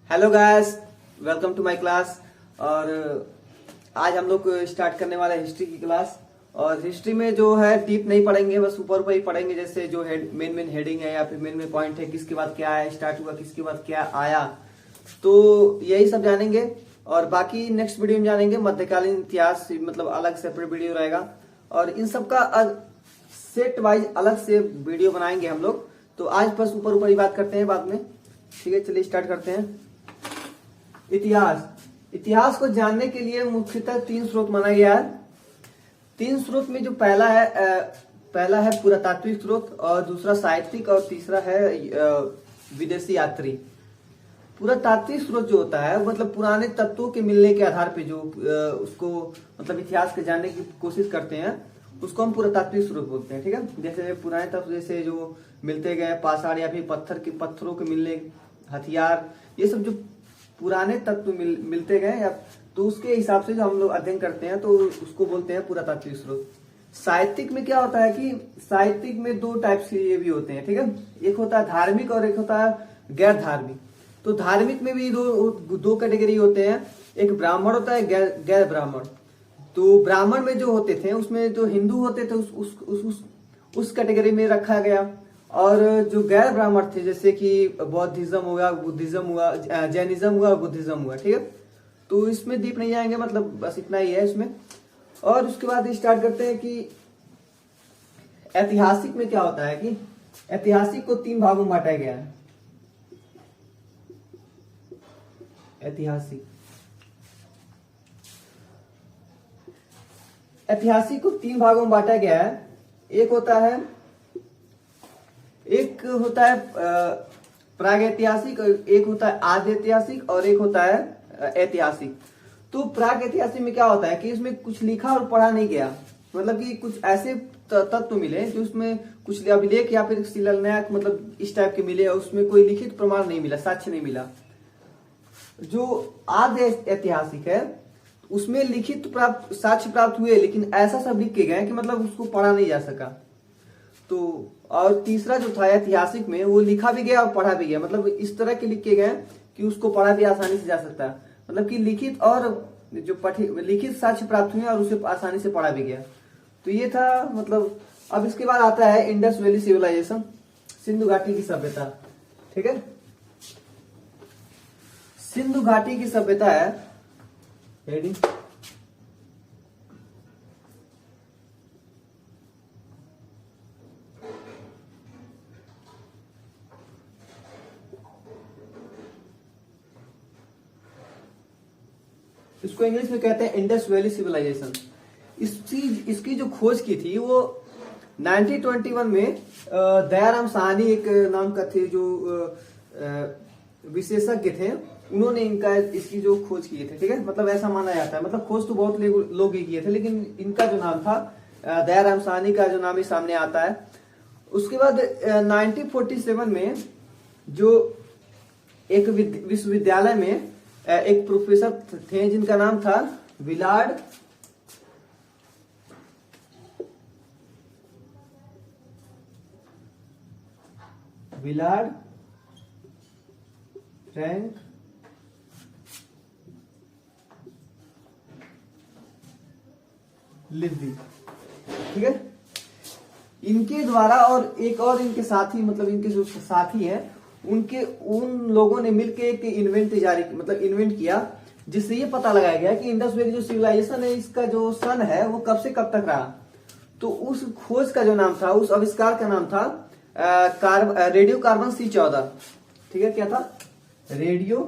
Hello guys, welcome to my class. और आज हम लोग स्टार्ट करने वाले हैं हिस्ट्री की क्लास। और हिस्ट्री में जो है डीप नहीं पढ़ेंगे, बस ऊपर ऊपर ही पढ़ेंगे। जैसे जो मेन हेडिंग है या फिर मेन पॉइंट है, किसके बाद क्या आया, स्टार्ट हुआ, किसके बाद क्या आया, तो यही सब जानेंगे। और बाकी नेक्स्ट वीडियो में जानेंगे मध्यकालीन इतिहास, मतलब अलग सेपरेट वीडियो रहेगा। और इन सब का सेट वाइज अलग से वीडियो बनाएंगे हम लोग। तो आज बस ऊपर ऊपर ही बात करते हैं, बाद में। ठीक है, चलिए स्टार्ट करते हैं। इतिहास को जानने के लिए मुख्यतः तीन स्रोत माना गया है। तीन स्रोत में जो पहला है पुरातात्विक स्रोत, और दूसरा साहित्यिक, और तीसरा है विदेशी यात्री। पुरातात्विक स्रोत जो होता है मतलब पुराने तत्वों के मिलने के आधार पे जो उसको मतलब इतिहास के जानने की कोशिश करते हैं, उसको हम पुरातात्विक स्रोत बोलते हैं। ठीक है, जैसे पुराने तत्व जैसे जो मिलते गए पाषाण या फिर पत्थरों के मिलने, हथियार, ये सब जो पुराने तत्व मिलते गए या तो उसके हिसाब से जो हम लोग अध्ययन करते हैं तो उसको बोलते हैं पुरातात्विक स्रोत। साहित्यिक में क्या होता है कि साहित्यिक में दो टाइप के ये भी होते हैं। ठीक है, एक होता है धार्मिक और एक होता है गैर धार्मिक। तो धार्मिक में भी दो कैटेगरी होते हैं, एक ब्राह्मण होता है, गैर ब्राह्मण। तो ब्राह्मण में जो होते थे उसमें जो हिंदू होते थे उस कैटेगरी में रखा गया। और जो गैर ब्राह्मण थे जैसे कि बौद्धिज्म हुआ, बुद्धिज्म हुआ, जैनिज्म हुआ, बुद्धिज्म हुआ। ठीक है, तो इसमें डीप नहीं जाएंगे, मतलब बस इतना ही है इसमें। और उसके बाद स्टार्ट करते हैं कि ऐतिहासिक में क्या होता है कि ऐतिहासिक को तीन भागों में बांटा गया है। ऐतिहासिक को तीन भागों में बांटा गया है। एक होता है प्रागैतिहासिक, एक होता है आद्य ऐतिहासिक, और एक होता है ऐतिहासिक। तो प्रागैतिहासिक में क्या होता है कि इसमें कुछ लिखा और पढ़ा नहीं गया, मतलब कि कुछ ऐसे तत्व मिले जो उसमें कुछ अभिलेख या फिर शिलान्यास मतलब इस टाइप के मिले, और उसमें कोई लिखित प्रमाण नहीं मिला, साक्ष्य नहीं मिला। जो आद्य ऐतिहासिक है उसमें लिखित साक्ष्य प्राप्त हुए, लेकिन ऐसा सब लिख के गए कि मतलब उसको पढ़ा नहीं जा सका। तो और तीसरा जो था ऐतिहासिक में, वो लिखा भी गया और पढ़ा भी गया, मतलब इस तरह के लिख के गए कि उसको पढ़ा भी आसानी से जा सकता है, मतलब कि लिखित और जो लिखित साक्ष्य प्राप्त हुए और उसे आसानी से पढ़ा भी गया। तो ये था मतलब। अब इसके बाद आता है इंडस वैली सिविलाइजेशन, सिंधु घाटी की सभ्यता। ठीक है, सिंधु घाटी की सभ्यता है रेडी। इसको इंग्लिश में कहते हैं इंडस वैली सिविलाइजेशन। इसकी जो खोज की थी वो 1921 में दयाराम साहनी एक नाम का थे, जो विशेषज्ञ थे, उन्होंने इसकी जो खोज किए थे। ठीक है, मतलब ऐसा माना जाता है, मतलब खोज तो बहुत लोग ही किए थे, लेकिन इनका जो नाम था दयाराम साहनी का जो नाम ही सामने आता है। उसके बाद 1947 में जो एक विश्वविद्यालय में एक प्रोफेसर थे जिनका नाम था विलार्ड फ्रैंक लिब्बी। ठीक है, इनके द्वारा और एक और इनके साथी, मतलब इनके जो साथी हैं उन लोगों ने मिलकर एक इन्वेंट किया, जिससे ये पता लगाया गया कि इंडस वैली जो सिविलाइजेशन है इसका जो सन है वो कब से कब तक रहा। तो उस खोज का जो नाम था, उस आविष्कार का नाम था रेडियो कार्बन C14। ठीक है, क्या था? Radio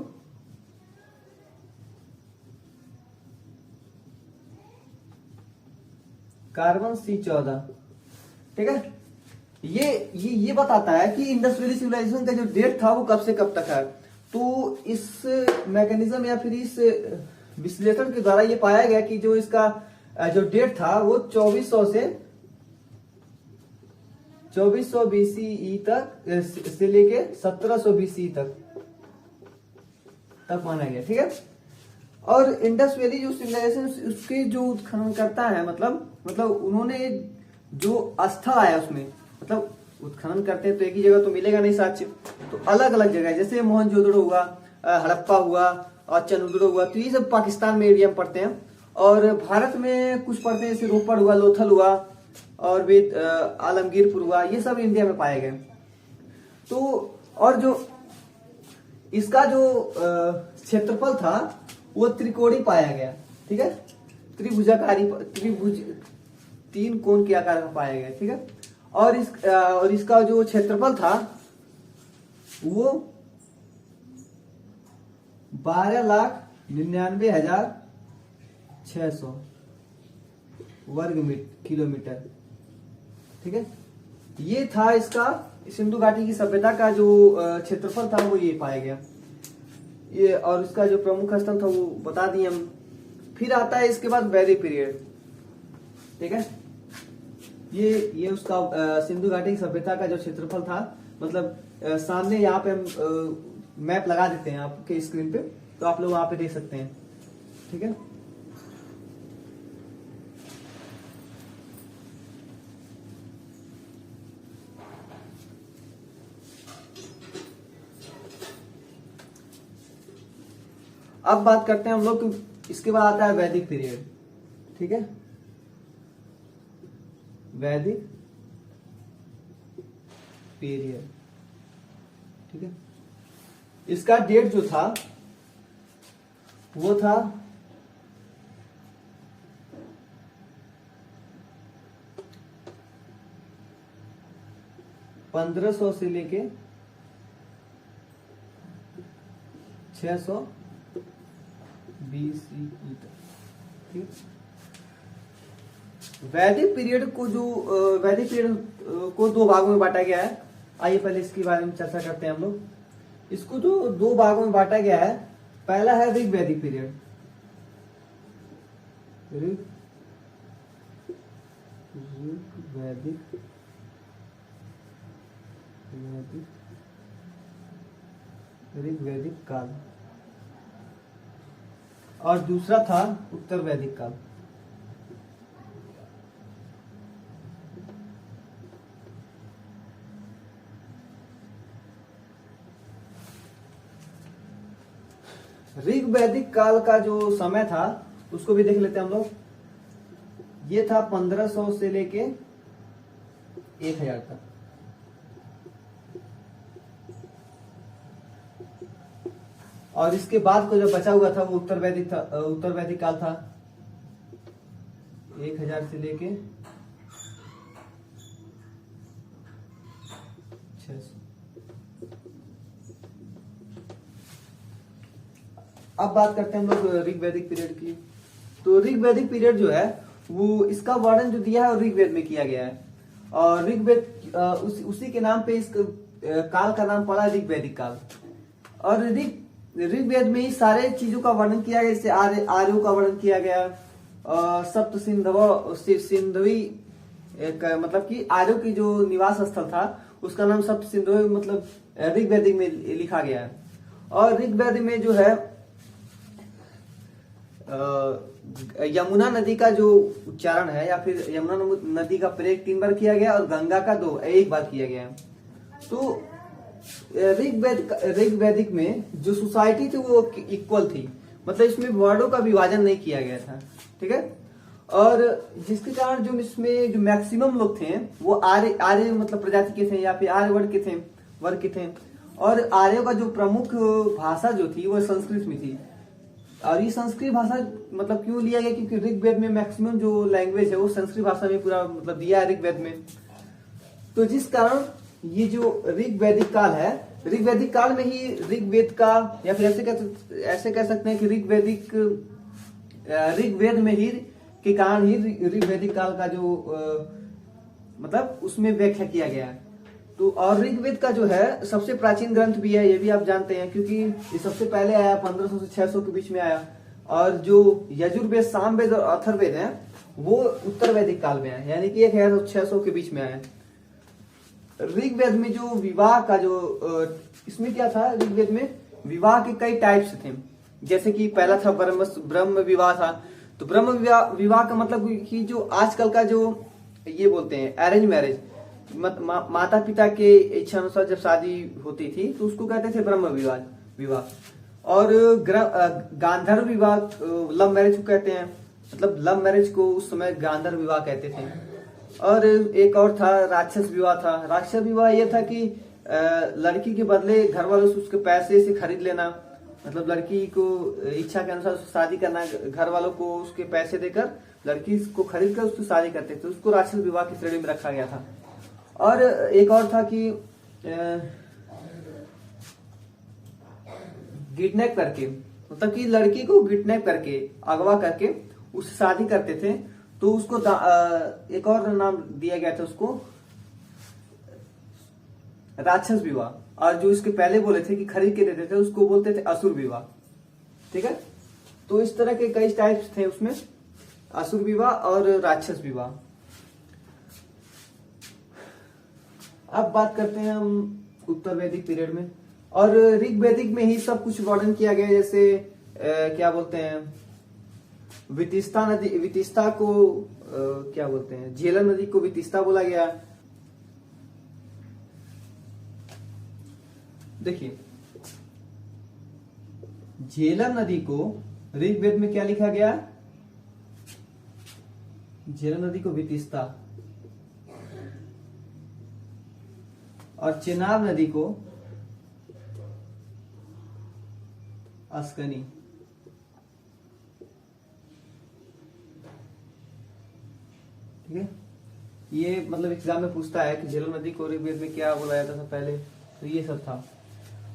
carbon C14। ठीक है, ये बताता है कि इंडस वैली सिविलाइजेशन का जो डेट था वो कब से कब तक है। तो इस मैकेनिज्म या फिर इस विश्लेषण के द्वारा ये पाया गया कि जो इसका जो डेट था वो 2400 BCE तक से लेके 1700 BCE तक माना गया। ठीक है, और इंडस वैली जो सिविलाइजेशन उसके जो उत्खनन करता है, मतलब उन्होंने जो स्थल आया उसमें, मतलब उत्खनन करते हैं तो एक ही जगह तो मिलेगा नहीं साक्ष्य, तो अलग अलग जगह, जैसे मोहनजोदड़ो हुआ, हड़प्पा हुआ और चंद्र हुआ, तो ये सब पाकिस्तान में एरिया में पड़ते हैं। और भारत में कुछ पड़ते हैं, जैसे रोपड़ हुआ, लोथल हुआ और भी आलमगीरपुर हुआ, ये सब इंडिया में पाए गए। तो और जो इसका जो क्षेत्रफल था वो त्रिकोणी पाया गया, ठीक है, त्रिभुजाकारी, त्रिभुज, 3 कोण के आकार में पाया गया, ठीक है। और इसका जो क्षेत्रफल था वो 12,99,600 वर्ग किलोमीटर, ठीक है। ये था इसका सिंधु घाटी की सभ्यता का जो क्षेत्रफल था वो ये पाया गया। ये और इसका जो प्रमुख स्थल था वो बता दिए हम। फिर आता है इसके बाद वैदिक पीरियड, ठीक है। ये उसका सिंधु घाटी की सभ्यता का जो क्षेत्रफल था, मतलब सामने यहाँ पे हम मैप लगा देते हैं आपके स्क्रीन पे, तो आप लोग वहां पे देख सकते हैं, ठीक है। अब बात करते हैं हम लोग कि इसके बाद आता है वैदिक पीरियड, ठीक है। वैदिक पीरियड, ठीक है। इसका डेट जो था वो था 1500 से लेके 620 तक, ठीक। वैदिक पीरियड को दो भागों में बांटा गया है। आइए पहले इसके बारे में चर्चा करते हैं हम लोग। इसको जो 2 भागों में बांटा गया है, पहला है ऋग वैदिक पीरियड, ऋग वैदिक काल, और दूसरा था उत्तर वैदिक काल। ऋग वैदिक काल का जो समय था उसको भी देख लेते हैं हम लोग। ये था 1500 से लेके 1000 तक। और इसके बाद को जो बचा हुआ था वो उत्तर वैदिक काल था, 1000 से लेके 600। अब बात करते हैं हम लोग ऋग वैदिक पीरियड की। तो ऋग वैदिक पीरियड जो है वो इसका वर्णन जो दिया है ऋग्वेद में किया गया है, और ऋग्वेद उसी के नाम पे इस काल का नाम पड़ा ऋग वैदिक काल। और ऋग्वेद में ही सारे चीजों का वर्णन किया गया, जैसे आर्यों का वर्णन किया गया, सप्त सिंधवी, मतलब कि आर्यों की जो निवास स्थल था उसका नाम सप्त सिंधवी, मतलब ऋग्वेदिक में लिखा गया है। और ऋग्वेद में जो है यमुना नदी का जो उच्चारण है, या फिर यमुना नदी का प्रयोग 3 बार किया गया और गंगा का 1 बार किया गया। तो ऋग्वेदिक में जो सोसाइटी थी वो इक्वल थी, मतलब इसमें वर्णों का विभाजन नहीं किया गया था, ठीक है। और जिसके कारण जो इसमें जो मैक्सिमम लोग थे वो आर्य मतलब प्रजाति के थे, या फिर आर्य वर्ग के थे। और आर्यों का जो प्रमुख भाषा जो थी वो संस्कृत में थी। और ये संस्कृत भाषा मतलब क्यों लिया गया, क्योंकि ऋग्वेद में मैक्सिमम जो लैंग्वेज है वो संस्कृत भाषा में पूरा मतलब दिया है ऋग्वेद में। तो जिस कारण ये जो ऋग्वैदिक काल है, ऋग्वैदिक काल में ही ऋग्वेद का, या फिर ऐसे कह सकते हैं कि ऋग्वेद में ही के कारण ही ऋग्वैदिक काल का जो मतलब उसमें व्याख्या किया गया है। तो और ऋग्वेद का जो है सबसे प्राचीन ग्रंथ भी है, ये भी आप जानते हैं, क्योंकि ये सबसे पहले आया 1500 से 600 के बीच में आया। और जो यजुर्वेद, सामवेद और अथर्ववेद है वो उत्तर वैदिक काल में आया, यानी कि 1600 के बीच में आया। ऋग्वेद में जो विवाह का जो इसमें क्या था, ऋग्वेद में विवाह के कई टाइप्स थे। जैसे कि पहला था ब्रह्म विवाह था। तो ब्रह्म विवाह का मतलब कि जो आजकल का जो ये बोलते हैं अरेंज मैरिज, माता पिता के इच्छा अनुसार जब शादी होती थी तो उसको कहते थे ब्रह्म विवाह। और गांधर्व विवाह लव मैरिज को कहते हैं, मतलब लव मैरिज को उस समय गांधर्व विवाह कहते थे। और एक और था राक्षस विवाह था। राक्षस विवाह ये था कि लड़की के बदले घर वालों से उसके पैसे से खरीद लेना, मतलब लड़की को इच्छा के अनुसार शादी करना, घर वालों को उसके पैसे देकर लड़की को खरीद कर उसकी शादी करते थे, उसको राक्षस विवाह की श्रेणी में रखा गया था। और एक और था कि किडनैप करके, मतलब कि लड़की को किडनैप करके अगवा करके उससे शादी करते थे, तो उसको एक और नाम दिया गया था उसको राक्षस विवाह। और जो इसके पहले बोले थे कि खरीद के देते थे उसको बोलते थे असुर विवाह। ठीक है, तो इस तरह के कई टाइप्स थे उसमें, असुर विवाह और राक्षस विवाह। अब बात करते हैं हम उत्तर वैदिक पीरियड में, और ऋग वैदिक में ही सब कुछ वर्णन किया गया। जैसे क्या बोलते हैं, वितिस्ता नदी, वितिस्ता को क्या बोलते हैं, झेलम नदी को वितिस्ता बोला गया। देखिए, झेलम नदी को ऋग्वेद में क्या लिखा गया, झेलम नदी को वितिस्ता, और चेनाब नदी को अस्कनी। ठीक है, ये मतलब एग्जाम में पूछता है कि झेलम नदी को ऋग्वेद में क्या बोला जाता था पहले, तो ये सब था।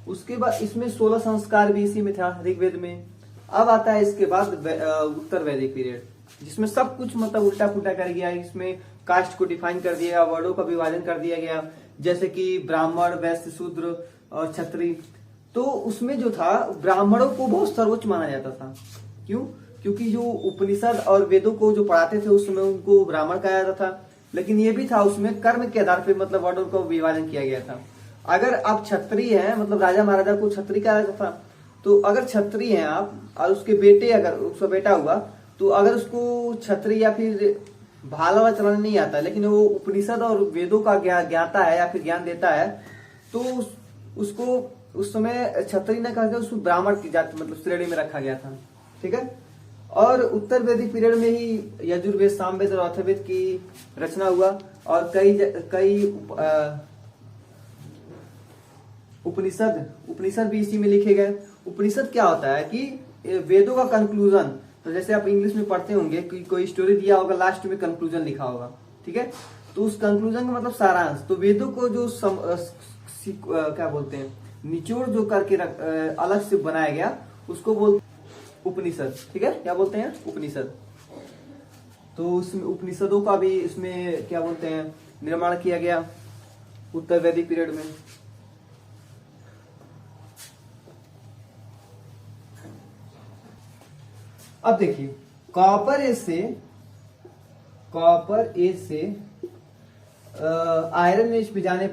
उसके बाद इसमें 16 संस्कार भी इसी में था ऋग्वेद में। अब आता है इसके बाद उत्तर वैदिक पीरियड, जिसमें सब कुछ मतलब उल्टा पुल्टा कर गया। इसमें कास्ट को डिफाइन कर दिया, वर्णों का विभाजन कर दिया गया, जैसे कि ब्राह्मण, वैश्य, शूद्र और क्षत्रिय। तो उसमें जो था ब्राह्मणों को बहुत सर्वोच्च माना जाता था। क्यों? क्योंकि जो उपनिषद और वेदों को जो पढ़ाते थे उस समय उनको ब्राह्मण कहा जाता था। लेकिन ये भी था उसमें कर्म के आधार पर मतलब वर्णों का विभाजन किया गया था। अगर आप क्षत्रिय हैं, मतलब राजा महाराजा को क्षत्रिय कहा जाता था, तो अगर क्षत्रिय हैं आप और उसके बेटे, अगर उसका बेटा हुआ, तो अगर उसको क्षत्रिय या फिर भाला चलाना नहीं आता, लेकिन वो उपनिषद और वेदों का ज्ञाता है या फिर ज्ञान देता है, तो उसको उस समय क्षत्रिय न कहकर उसको ब्राह्मण की जाति मतलब श्रेणी में रखा गया था। ठीक है, और उत्तर वैदिक पीरियड में ही यजुर्वेद, सामवेद और अथर्ववेद की रचना हुआ, और कई उपनिषद भी इसी में लिखे गए। उपनिषद क्या होता है कि वेदों का कंक्लूजन, तो जैसे आप इंग्लिश में पढ़ते होंगे कि कोई स्टोरी दिया होगा, लास्ट में कंक्लूजन लिखा होगा। ठीक है, तो उस कंक्लूजन का मतलब सारांश। तो वेदों को जो क्या बोलते हैं, निचोड़ जो करके अलग से बनाया गया, उसको बोलते उपनिषद। ठीक है, क्या बोलते हैं, उपनिषद। तो उसमें उपनिषदों का भी इसमें क्या बोलते हैं, निर्माण किया गया उत्तर वैदिक पीरियड में। अब देखिए, कॉपर एज से आयरन एज पे जाने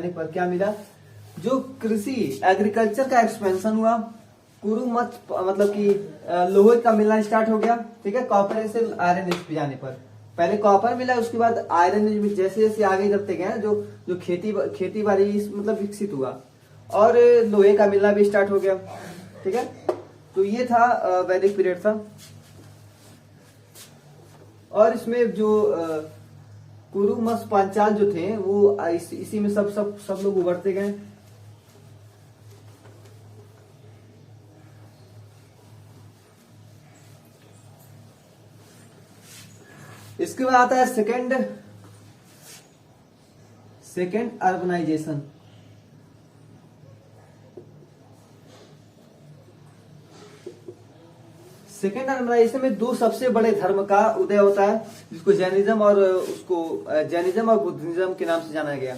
पर क्या मिला, जो कृषि एग्रीकल्चर का एक्सपेंशन हुआ, कुरु मत मतलब कि लोहे का मिलना स्टार्ट हो गया। ठीक है, कॉपर एज से आयरन एज पे जाने पर पहले कॉपर मिला, उसके बाद आयरन एज में जैसे जैसे आगे बढ़ते गए जो खेती बाड़ी मतलब विकसित हुआ, और लोहे का मिलना भी स्टार्ट हो गया। ठीक है, तो ये था वैदिक पीरियड था। और इसमें जो कुरु मत्स्य पांचाल जो थे वो इसी में सब लोग उभरते गए। इसके बाद आता है सेकेंड अर्बनाइजेशन। सेकेंड अर्बनाइजेशन में दो सबसे बड़े धर्म का उदय होता है, जिसको जैनिज्म और बुद्धिज्म के नाम से जाना गया।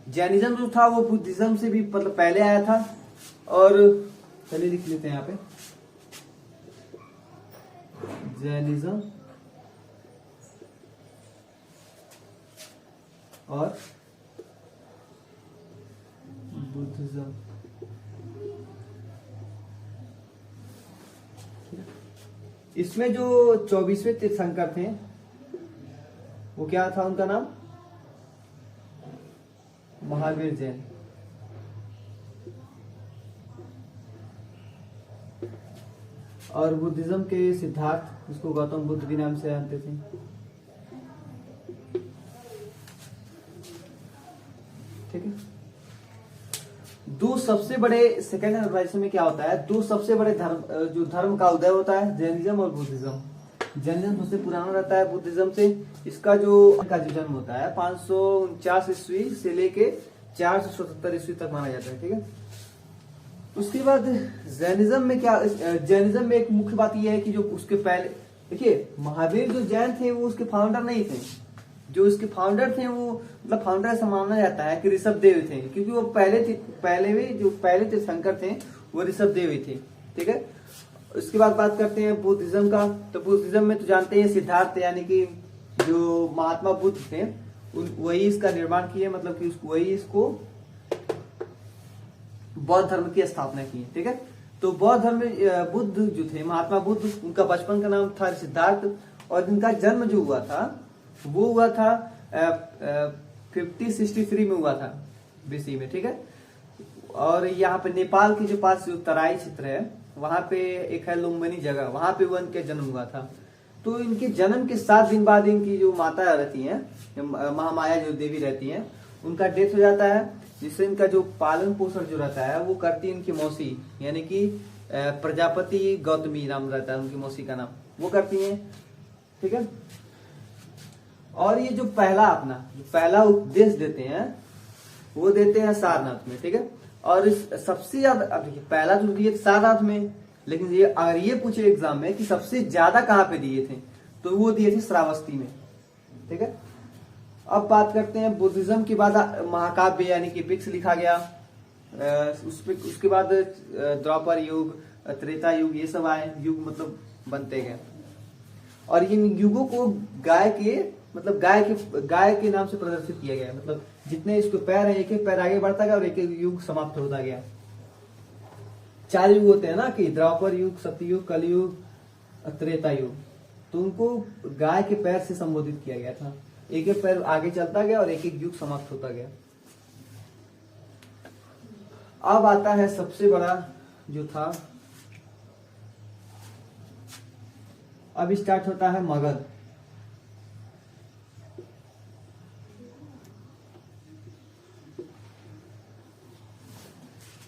जैनिज्म जो था वो बुद्धिज्म से भी मतलब पहले आया था, और चलिए लिख लेते हैं यहाँ पे, जैनिज्म और बुद्धिज्म। इसमें जो 24वें तीर्थंकर थे वो क्या था, उनका नाम महावीर जैन। और बुद्धिज्म के सिद्धार्थ, जिसको गौतम बुद्ध के नाम से जानते थे। ठीक है। दो सबसे बड़े सेकेंड ऑर्गेनाइजेशन में क्या होता है, दो सबसे बड़े धर्म का उदय होता है, जैनिज्म और बुद्धिज्म। जैनिज्म सबसे पुराना रहता है बुद्धिज्म से। इसका जो जन्म होता है 549 ईस्वी से लेके 477 ईस्वी तक माना जाता है। ठीक है। उसके बाद जैनिज्म में क्या, जैनिज्म में एक मुख्य बात यह है कि जो उसके पहले, देखिए महावीर जो जैन थे वो उसके फाउंडर नहीं थे। जो उसके फाउंडर थे वो मतलब फाउंडर ऐसा माना जाता है कि ऋषभ देव थे, क्योंकि वो पहले तीर्थंकर थे वो ऋषभ देव ही थे। ठीक है। उसके बाद बात करते हैं बुद्धिज्म का। तो बुद्धिज्म में तो जानते हैं सिद्धार्थ यानी कि जो महात्मा बुद्ध थे वही इसका निर्माण किए, मतलब कि वही इसको बौद्ध धर्म की स्थापना की। ठीक है। तो बौद्ध धर्म में बुद्ध जो थे, महात्मा बुद्ध, उनका बचपन का नाम था सिद्धार्थ, और इनका जन्म जो हुआ था वो हुआ था 5063 में हुआ था बीसी में। ठीक है। और यहाँ पे नेपाल के जो पास जो तराई क्षेत्र है वहां पे एक है लुम्बिनी जगह, वहां पे वो इनके जन्म हुआ था। तो इनके जन्म के 7 दिन बाद इनकी जो माता रहती हैं, महामाया जो देवी रहती हैं, उनका डेथ हो जाता है, जिससे इनका जो पालन पोषण जो रहता है वो करती है इनकी मौसी, यानी कि प्रजापति गौतमी नाम रहता है उनकी मौसी का नाम, वो करती हैं। ठीक है। और ये जो पहला उपदेश देते हैं वो देते हैं सारनाथ में। ठीक है। और इस सबसे ज्यादा, अब देखिए पहला तो दिए सारनाथ में, लेकिन ये अगर ये पूछे एग्जाम में कि सबसे ज्यादा कहाँ पे दिए थे तो वो दिए थे श्रावस्ती में। ठीक है। अब बात करते हैं बुद्धिज्म के बाद महाकाव्य यानी कि पिक्स लिखा गया। उसके बाद द्वापर युग, त्रेता युग, ये सब आए, युग मतलब बनते गए। और इन युगों को गाय के नाम से प्रदर्शित किया गया, मतलब जितने इसके पैर हैं एक एक पैर आगे बढ़ता गया और एक एक युग समाप्त होता गया। 4 युग होते हैं ना कि द्वापर युग, सतयुग, कलयुग, त्रेता युग, तो उनको गाय के पैर से संबोधित किया गया था। एक एक पैर आगे चलता गया और एक एक युग समाप्त होता गया। अब आता है सबसे बड़ा जो था, अब स्टार्ट होता है मगध।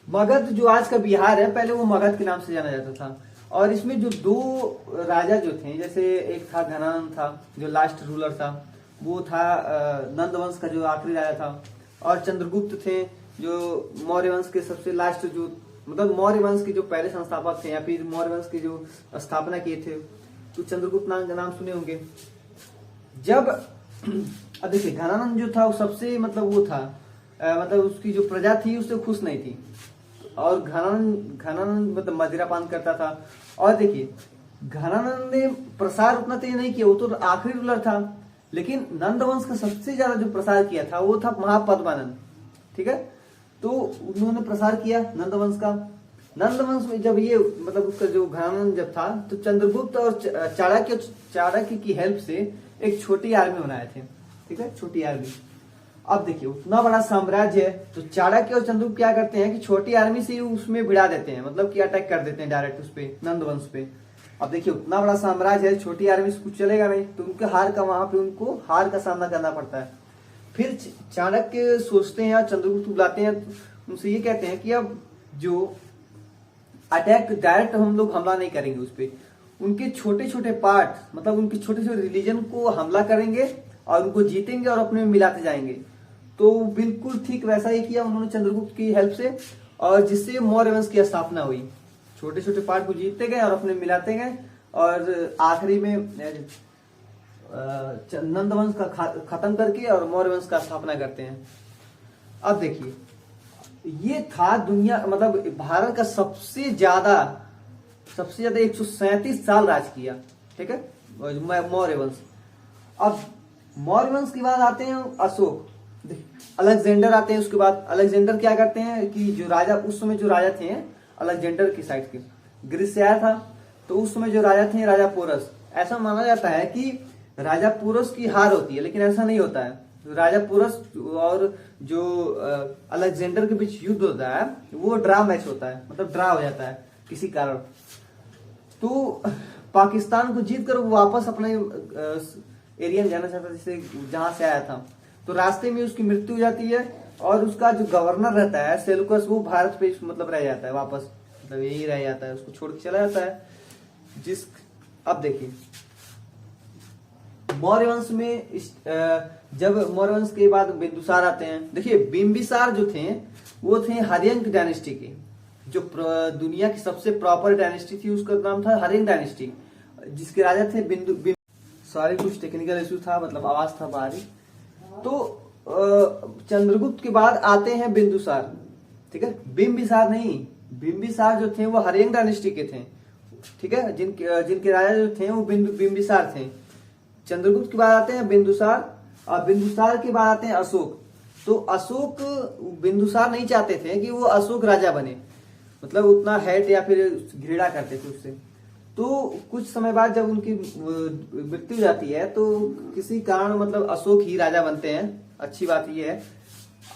मगध जो आज का बिहार है, पहले वो मगध के नाम से जाना जाता था। और इसमें जो 2 राजा जो थे, जैसे एक था घनानंद था जो लास्ट रूलर था, वो था नंद वंश का जो आखिरी राजा था, और चंद्रगुप्त थे जो मौर्य वंश के सबसे लास्ट, जो मतलब मौर्य वंश के जो पहले संस्थापक थे या फिर मौर्य वंश की जो स्थापना किए थे, तो चंद्रगुप्त नाम सुने होंगे। जब अब देखिए घनानंद जो था वो सबसे मतलब वो था, मतलब उसकी जो प्रजा थी उससे खुश नहीं थी, और घनानंद मतलब मदिरापान करता था। और देखिए घनानंद ने प्रसार उतना तेज नहीं किया, वो तो आखिरी रूलर था, लेकिन नंद वंश का सबसे ज्यादा जो प्रसार किया था वो था महापद्मानंद। ठीक है। तो उन्होंने प्रसार किया नंद वंश का। नंद वंश में जब ये मतलब उसका जो घनानंद जब था, तो चंद्रगुप्त और चाणक्य की हेल्प से एक छोटी आर्मी बनाए थे। ठीक है, छोटी आर्मी। अब देखिए उतना बड़ा साम्राज्य है, तो चाणक्य और चंद्रगुप्त क्या करते हैं कि छोटी आर्मी से उसमें भिड़ा देते हैं, मतलब कि अटैक कर देते हैं डायरेक्ट उस पे, नंद वंश पे। अब देखिए उतना बड़ा साम्राज्य है, छोटी आर्मी से कुछ चलेगा नहीं, तो उनको हार का सामना करना पड़ता है। फिर चाणक्य सोचते हैं और चंद्रगुप्त बुलाते हैं, उनसे ये कहते हैं कि अब जो अटैक डायरेक्ट हम लोग हमला नहीं करेंगे उस पर, उनके छोटे छोटे पार्ट, मतलब उनके छोटे छोटे रिलीजन को हमला करेंगे और उनको जीतेंगे और अपने में मिलाते जाएंगे। तो बिल्कुल ठीक वैसा ही किया उन्होंने चंद्रगुप्त की हेल्प से, और जिससे मौर्य वंश की स्थापना हुई। छोटे छोटे पार्ट को जीतते गए और अपने मिलाते गए, और आखिरी में नंद वंश का खत्म करके और मौर्य वंश का स्थापना करते हैं। अब देखिए ये था दुनिया, मतलब भारत का सबसे ज्यादा 137 साल राज किया। ठीक है, मौर्य वंश। अब मौर्य वंश के बाद आते हैं अशोक, अलेक्जेंडर आते हैं। उसके बाद अलेक्जेंडर क्या करते हैं कि जो राजा उस समय जो राजा थे अलेक्जेंडर की साइड के, ग्रीस से आया था, तो उस समय जो राजा थे राजा पोरस। ऐसा माना जाता है कि राजा पोरस की हार होती है, लेकिन ऐसा नहीं होता है। राजा पोरस और जो अलेक्जेंडर के बीच युद्ध होता है वो ड्रा मैच होता है, मतलब ड्रा हो जाता है किसी कारण। तो पाकिस्तान को जीत कर वो वापस अपने एरिया में जाना चाहता, जैसे जहां से आया था। तो रास्ते में उसकी मृत्यु हो जाती है और उसका जो गवर्नर रहता है सेलुकस, वो भारत पे मतलब रह जाता है वापस, मतलब यही रह जाता है, उसको छोड़ के चला जाता है। अब देखिए मौर्य वंश में जब मौर्य वंश के बाद बिंदुसार आते हैं। देखिए बिंबिसार जो थे वो थे हर्यंक डायनेस्टी के, जो दुनिया की सबसे प्रॉपर डायनेस्टी थी, उसका नाम था हर्यंक डायनेस्टी, जिसके राजा थे सॉरी कुछ टेक्निकल इशू था, मतलब आवाज था बाहरी। तो चंद्रगुप्त के बाद आते हैं बिंदुसार, ठीक है, बिंबिसार नहीं। बिंबिसार जो थे वो हर्यंक डायनेस्टी के थे, ठीक है, जिनके राजा जो थे वो बिंबिसार थे। चंद्रगुप्त के बाद आते हैं बिंदुसार, और बिंदुसार के बाद आते हैं अशोक। तो अशोक, बिंदुसार नहीं चाहते थे कि वो अशोक राजा बने, मतलब उतना हेट या फिर घृणा करते थे उससे। तो कुछ समय बाद जब उनकी मृत्यु जाती है तो किसी कारण मतलब अशोक ही राजा बनते हैं। अच्छी बात यह है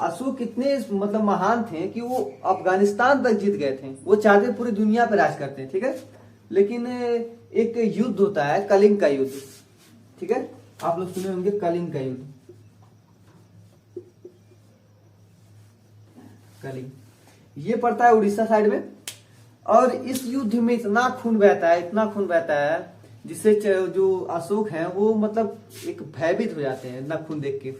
अशोक कितने मतलब महान थे कि वो अफगानिस्तान तक जीत गए थे, वो चाहते पूरी दुनिया पे राज करते हैं, ठीक है। लेकिन एक युद्ध होता है कलिंग का युद्ध, ठीक है, आप लोग सुने होंगे कलिंग का युद्ध। कलिंग ये पड़ता है उड़ीसा साइड में, और इस युद्ध में इतना खून बहता है, इतना खून बहता है, जिससे जो अशोक हैं वो मतलब एक भयभीत हो जाते हैं इतना खून देख के,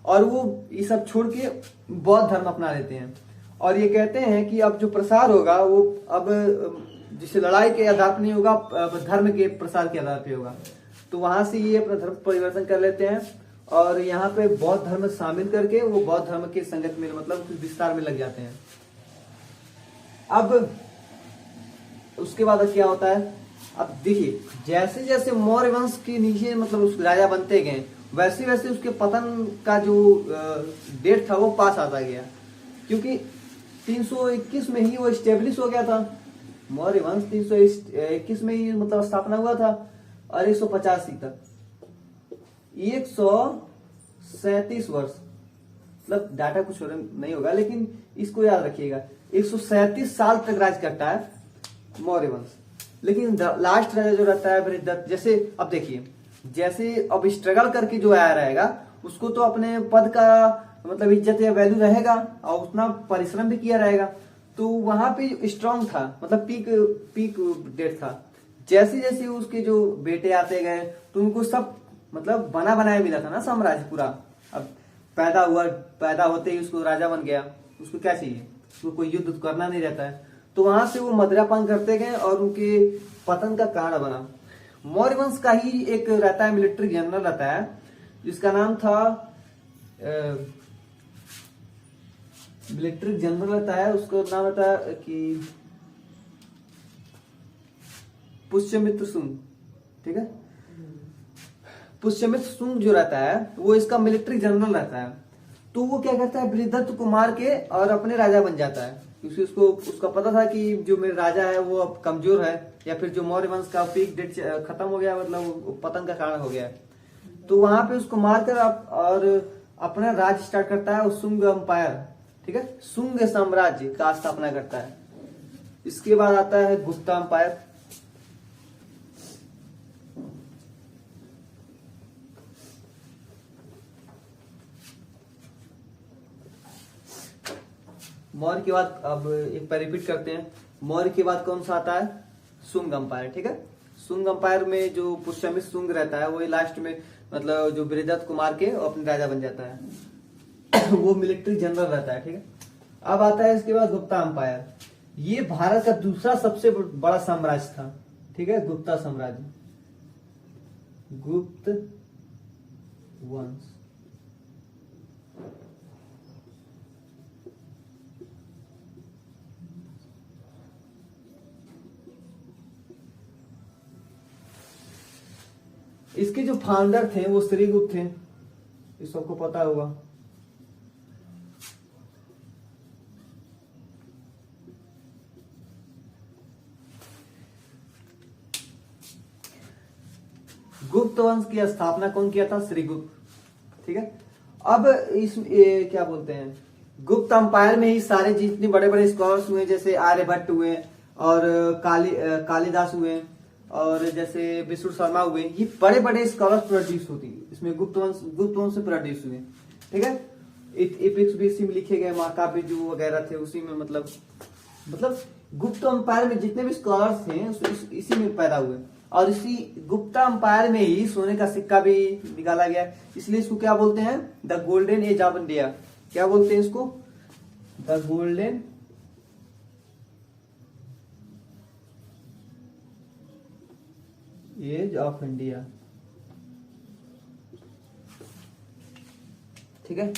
और वो ये सब छोड़ के बौद्ध धर्म अपना लेते हैं। और ये कहते हैं कि अब जो प्रसार होगा वो अब जिससे लड़ाई के आधार पर नहीं होगा, धर्म के प्रसार के आधार पर होगा। तो वहां से ये अपना धर्म परिवर्तन कर लेते हैं और यहाँ पे बौद्ध धर्म शामिल करके वो बौद्ध धर्म के संगत में मतलब विस्तार में लग जाते हैं। अब उसके बाद क्या होता है, अब देखिए जैसे जैसे मौर्य वंश के नीचे मतलब उस राजा बनते गए, वैसे वैसे उसके पतन का जो डेट था वो पास आता गया, क्योंकि 321 में ही वो स्टेब्लिश हो गया था। मौर्य वंश 321 में ही मतलब स्थापना हुआ था, और 185 तक 137 वर्ष, मतलब डाटा कुछ नहीं होगा लेकिन इसको याद रखिएगा, 137 साल तक राज करता है मौर्य वंश। लेकिन लास्ट राजा जो रहता है बृहदत्त, जैसे अब देखिए जैसे अब स्ट्रगल करके जो आया रहेगा उसको तो अपने पद का मतलब इज्जत या वैल्यू रहेगा, और उतना परिश्रम भी किया रहेगा, तो वहां पे स्ट्रांग था, मतलब पीक डेट था। जैसे जैसे उसके जो बेटे आते गए तो उनको सब मतलब बना बनाया मिला था ना साम्राज्य पूरा। अब पैदा होते ही उसको राजा बन गया, उसको क्या चाहिए, उसको कोई युद्ध करना नहीं रहता है। तो वहां से वो मदिरापान करते गए और उनके पतन का कारण बना। मौर्य वंश का ही एक रहता है मिलिट्री जनरल रहता है, जिसका नाम था मिलिट्री जनरल रहता है, उसका नाम रहता है कि पुष्यमित्र सुंग, ठीक है। पुष्यमित्र सुंग जो रहता है वो इसका मिलिट्री जनरल रहता है। तो वो क्या करता है, बृहदत्त को मार के और अपने राजा बन जाता है, क्योंकि उसका पता था कि जो मेरा राजा है वो अब कमजोर है, या फिर जो मौर्य वंश का पीक डेट खत्म हो गया, मतलब पतन का कारण हो गया है। तो वहां पे उसको मारकर और अपना राज स्टार्ट करता है, सुंग अंपायर, ठीक है, सुंग साम्राज्य का स्थापना करता है। इसके बाद आता है गुप्ता अंपायर। मौर्य के बाद अब एक बार रिपीट करते हैं, मौर्य के बाद कौन सा आता है, सुंग अंपायर, ठीक है। सुंग अंपायर में जो पुष्यमित्र सुंग रहता है वही लास्ट में मतलब जो बृहदत्त को मार के अपने राजा बन जाता है वो मिलिट्री जनरल रहता है, ठीक है। अब आता है इसके बाद गुप्ता अंपायर, ये भारत का दूसरा सबसे बड़ा साम्राज्य था, ठीक है, गुप्ता साम्राज्य, गुप्त वंश। इसके जो फाउंडर थे वो श्रीगुप्त थे, ये सबको पता होगा। गुप्त वंश की स्थापना कौन किया था, श्रीगुप्त, ठीक है। अब क्या बोलते हैं, गुप्त अंपायर में ही सारे जितने बड़े बड़े स्कॉलर्स हुए, जैसे आर्यभट्ट हुए और कालिदास हुए, और जैसे विष्णु शर्मा हुए, ये बड़े बड़े स्कॉलर्स प्रोड्यूस होती है इसमें, गुप्त वंश से प्रोड्यूस हुए। ठीक है, एपिक्स भी इसी में लिखे गए, महाकाव्य जो वगैरह थे उसी में, मतलब गुप्त अंपायर में जितने भी स्कॉलर्स थे इसी में पैदा हुए। और इसी गुप्ता अंपायर में ही सोने का सिक्का भी निकाला गया, इसलिए इसको क्या बोलते हैं, the golden age of India. क्या बोलते हैं इसको, the golden age of India. ठीक है,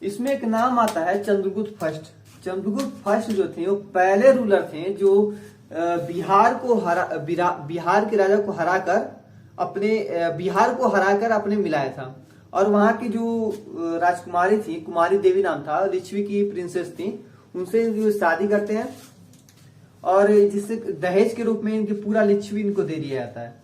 इसमें एक नाम आता है चंद्रगुप्त फर्स्ट। चंद्रगुप्त फर्स्ट जो थे वो पहले रूलर थे जो बिहार के राजा को हराकर अपने मिलाया था। और वहां की जो राजकुमारी थी, कुमारी देवी नाम था, लिच्छवी की प्रिंसेस थी, उनसे जो शादी करते हैं और जिससे दहेज के रूप में इनकी पूरा लिच्छवी इनको दे दिया जाता है।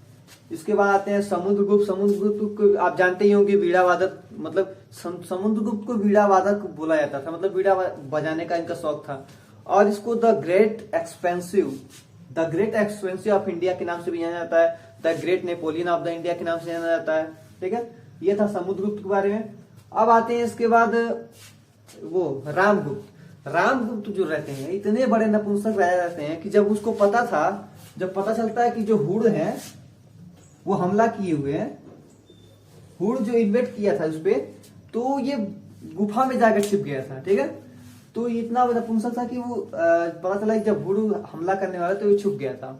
इसके बाद आते हैं समुद्रगुप्त। समुद्रगुप्त को आप जानते ही होंगे, वीणा वादक, मतलब समुद्रगुप्त को वीणा वादक बोला जाता था, मतलब वीणा बजाने का इनका शौक था। और इसको the great expensive of India के नाम से भी जाना जाता है, the great Napoleon of the India के नाम से जाना जाता है। ठीक है, ये था समुद्रगुप्त के बारे में। अब आते हैं इसके बाद वो रामगुप्त जो रहते हैं, इतने बड़े नपुंसक राजा रहते हैं कि जब पता चलता है कि जो हुड़ है वो हमला किए हुए हैं, हुड़ जो इन्वेट किया था उस पे, तो ये गुफा में जाकर छिप गया था। ठीक है, तो इतना नपुंसक था कि वो पता चला कि जब हुड़ हमला करने वाला तो ये छुप गया था।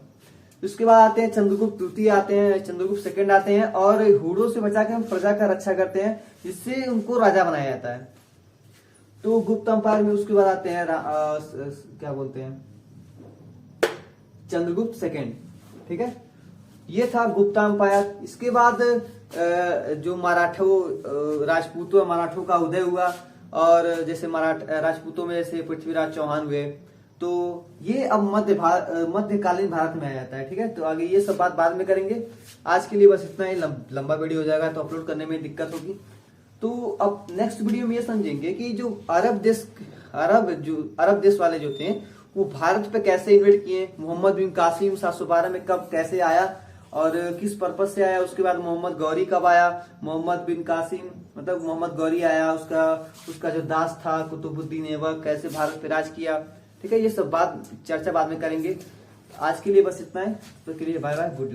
उसके बाद आते हैं चंद्रगुप्त द्वितीय आते हैं, चंद्रगुप्त सेकंड आते हैं, और हुड़ों से बचाकर हम प्रजा का रक्षा करते हैं, जिससे उनको राजा बनाया जाता है। तो गुप्त अंपायर में उसके बाद आते हैं क्या बोलते हैं, चंद्रगुप्त सेकंड। ठीक है, ये था गुप्ता अंपायर। इसके बाद जो मराठों का उदय हुआ, और जैसे राजपूतों में जैसे पृथ्वीराज चौहान हुए, तो ये अब मध्यकालीन भारत में आ जाता है। ठीक है, तो आगे ये सब बात बाद में करेंगे। आज के लिए बस इतना ही, लंबा वीडियो हो जाएगा तो अपलोड करने में दिक्कत होगी। तो अब नेक्स्ट वीडियो में ये समझेंगे कि जो अरब देश वाले जो थे वो भारत पे कैसे इन्वेट किए, मोहम्मद बिन कासिम 712 में कब कैसे आया और किस पर्पज से आया। उसके बाद मोहम्मद गौरी कब आया, मोहम्मद बिन कासिम मतलब मोहम्मद गौरी आया, उसका जो दास था कुतुबुद्दीन ऐबक, कैसे भारत पे राज किया। ठीक है, ये सब चर्चा बाद में करेंगे। आज के लिए बस इतना है, तो के लिए बाय बाय, गुड।